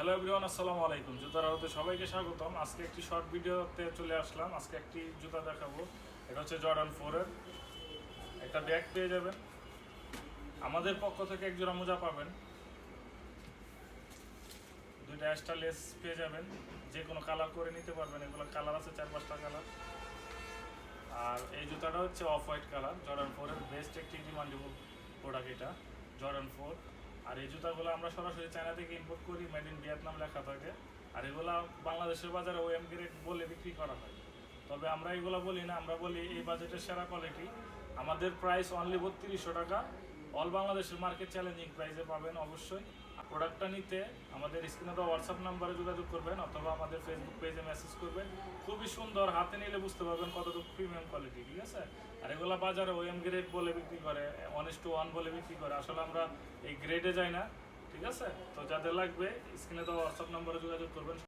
Hello everyone, আসসালামু আলাইকুম। জুতার আড়তে সবাইকে স্বাগতম। আজকে একটি শর্ট ভিডিওতে চলে আসলাম। আজকে একটি জুতা দেখাবো। এটা হচ্ছে জর্ডান 4 এর একটা ব্যাগ পেয়ে যাবেন। আমাদের পক্ষ থেকে এক জোড়া মোজা পাবেন, দুইটা এক্সট্রা লেস পেয়ে যাবেন, যে কোনো কালার করে নিতে পারবেন। এগুলো কালার আছে 4-5টা কালার। আর এই জুতাটা হচ্ছে অফ হোয়াইট কালার। জর্ডান 4 এর বেস্ট একটি ডিমান্ডেবল প্রোডাক্ট এটা, জর্ডান 4। আর এই জুতাগুলো আমরা সরাসরি চায়না থেকে ইম্পোর্ট করি, মেড ইন ভিয়েতনাম লেখা থাকে। আর এগুলো বাংলাদেশের বাজারে ওএম গ্রেড বলে বিক্রি করা হয়। তবে আমরা এগুলো বলি না, আমরা বলি এই বাজেটের সেরা কোয়ালিটি। আমাদের প্রাইস অনলি 3200 টাকা। অল বাংলাদেশের মার্কেট চ্যালেঞ্জিং প্রাইসে পাবেন অবশ্যই। প্রোডাক্টটা নিতে আমাদের স্ক্রিনে দেওয়া হোয়াটসঅ্যাপ নাম্বারে যোগাযোগ করবেন অথবা আমাদের ফেসবুক পেজে মেসেজ করবেন। খুবই সুন্দর, হাতে নিলে বুঝতে পারবেন কতটুকু প্রিমিয়াম কোয়ালিটি, ঠিক আছে? আর এগুলো বাজারে ওএম গ্রেড বলে বিক্রি করে, 1:1 বলে বিক্রি করে। আসলে আমরা এই গ্রেডে যাই না, ঠিক আছে? তো যাদের লাগবে স্ক্রিনে দেওয়া হোয়াটসঅ্যাপ নাম্বারে যোগাযোগ করবেন।